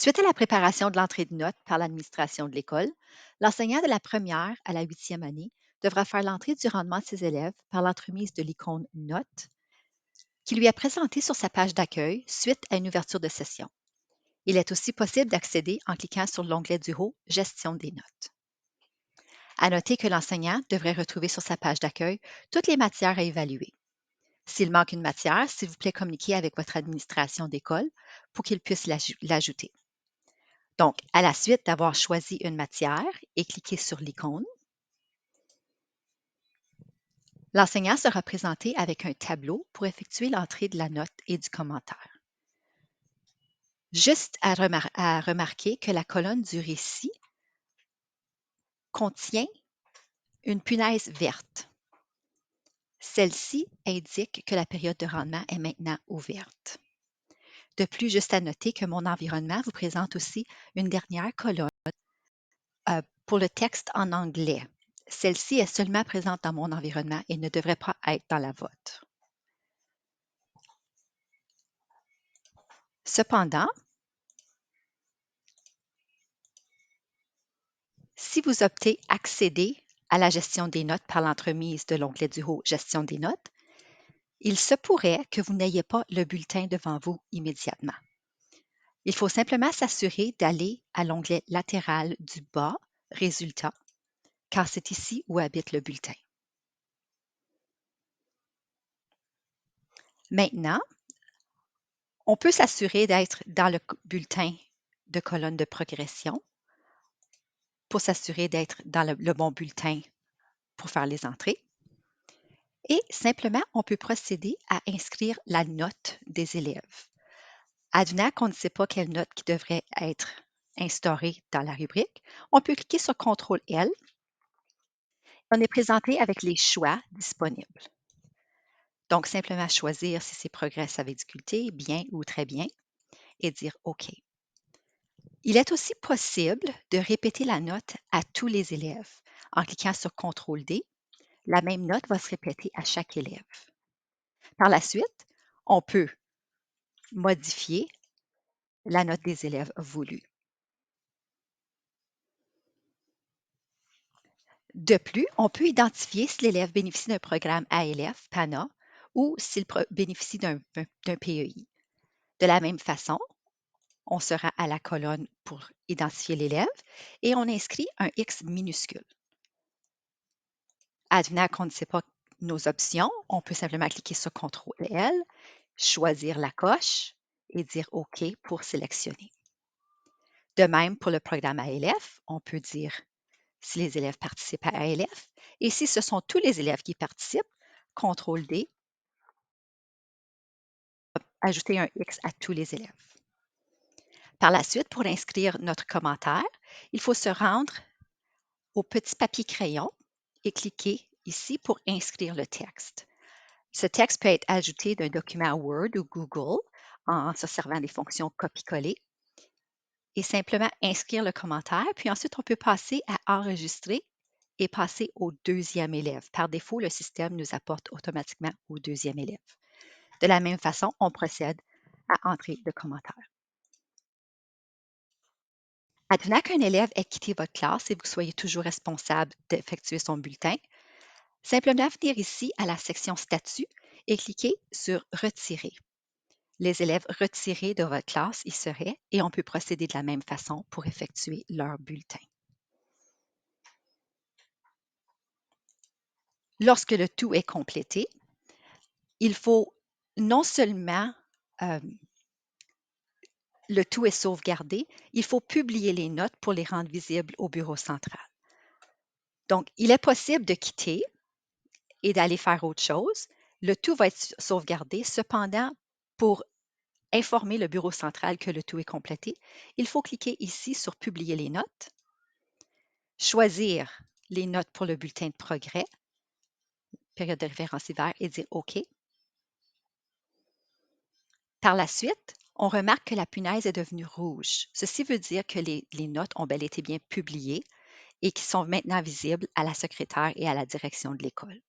Suite à la préparation de l'entrée de notes par l'administration de l'école, l'enseignant de la première à la huitième année devra faire l'entrée du rendement de ses élèves par l'entremise de l'icône Notes qui lui est présentée sur sa page d'accueil suite à une ouverture de session. Il est aussi possible d'accéder en cliquant sur l'onglet du haut Gestion des notes. À noter que l'enseignant devrait retrouver sur sa page d'accueil toutes les matières à évaluer. S'il manque une matière, s'il vous plaît, communiquez avec votre administration d'école pour qu'il puisse l'ajouter. Donc, à la suite d'avoir choisi une matière et cliqué sur l'icône, l'enseignant sera présenté avec un tableau pour effectuer l'entrée de la note et du commentaire. Juste à remarquer que la colonne du récit contient une punaise verte. Celle-ci indique que la période de rendement est maintenant ouverte. De plus, juste à noter que mon environnement vous présente aussi une dernière colonne pour le texte en anglais. Celle-ci est seulement présente dans mon environnement et ne devrait pas être dans la vôtre. Cependant, si vous optez Accéder à la gestion des notes par l'entremise de l'onglet du haut Gestion des notes, il se pourrait que vous n'ayez pas le bulletin devant vous immédiatement. Il faut simplement s'assurer d'aller à l'onglet latéral du bas Résultats, car c'est ici où habite le bulletin. Maintenant, on peut s'assurer d'être dans le bulletin de colonne de progression pour s'assurer d'être dans le bon bulletin pour faire les entrées. Et simplement, on peut procéder à inscrire la note des élèves. Advenant qu'on ne sait pas quelle note qui devrait être instaurée dans la rubrique, on peut cliquer sur CTRL-L. On est présenté avec les choix disponibles. Donc, simplement choisir si c'est progresse avec difficulté, bien ou très bien, et dire OK. Il est aussi possible de répéter la note à tous les élèves. En cliquant sur CTRL-D, la même note va se répéter à chaque élève. Par la suite, on peut modifier la note des élèves voulue. De plus, on peut identifier si l'élève bénéficie d'un programme ALF, PANA, ou s'il bénéficie d'un PEI. De la même façon, on se rend à la colonne pour identifier l'élève et on inscrit un X minuscule. Advenant qu'on ne sait pas nos options, on peut simplement cliquer sur CTRL-L, choisir la coche et dire OK pour sélectionner. De même, pour le programme ALF, on peut dire si les élèves participent à ALF et si ce sont tous les élèves qui participent, CTRL-D, ajouter un X à tous les élèves. Par la suite, pour inscrire notre commentaire, il faut se rendre au petit papier crayon et cliquer ici pour inscrire le texte. Ce texte peut être ajouté d'un document Word ou Google en se servant des fonctions copier-coller et simplement inscrire le commentaire. Puis ensuite, on peut passer à enregistrer et passer au deuxième élève. Par défaut, le système nous apporte automatiquement au deuxième élève. De la même façon, on procède à entrer le commentaire. Advenant qu'un élève ait quitté votre classe et que vous soyez toujours responsable d'effectuer son bulletin, simplement venir ici à la section Statut et cliquer sur Retirer. Les élèves retirés de votre classe y seraient et on peut procéder de la même façon pour effectuer leur bulletin. Lorsque le tout est complété, il faut non seulement le tout est sauvegardé, il faut publier les notes pour les rendre visibles au bureau central. Donc, il est possible de quitter et d'aller faire autre chose. Le tout va être sauvegardé. Cependant, pour informer le bureau central que le tout est complété, il faut cliquer ici sur Publier les notes, choisir les notes pour le bulletin de progrès, période de référence hiver, et dire OK. Par la suite, on remarque que la punaise est devenue rouge. Ceci veut dire que les notes ont bel et bien publiées et qui sont maintenant visibles à la secrétaire et à la direction de l'école.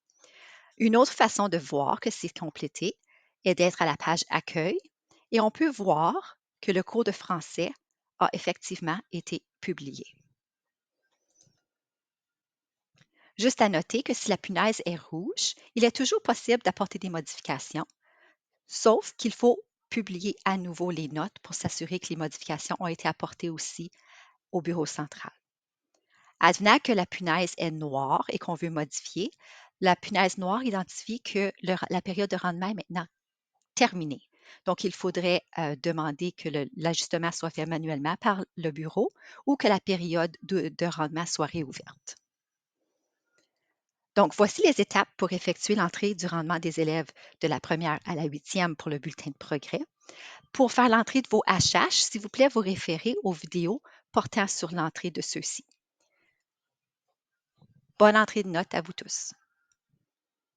Une autre façon de voir que c'est complété est d'être à la page Accueil et on peut voir que le cours de français a effectivement été publié. Juste à noter que si la punaise est rouge, il est toujours possible d'apporter des modifications, sauf qu'il faut publier à nouveau les notes pour s'assurer que les modifications ont été apportées aussi au bureau central. Advenant que la punaise est noire et qu'on veut modifier, la punaise noire identifie que la période de rendement est maintenant terminée. Donc, il faudrait demander que l'ajustement soit fait manuellement par le bureau ou que la période de rendement soit réouverte. Donc, voici les étapes pour effectuer l'entrée du rendement des élèves de la première à la huitième pour le bulletin de progrès. Pour faire l'entrée de vos HH, s'il vous plaît, vous référez aux vidéos portant sur l'entrée de ceux-ci. Bonne entrée de notes à vous tous.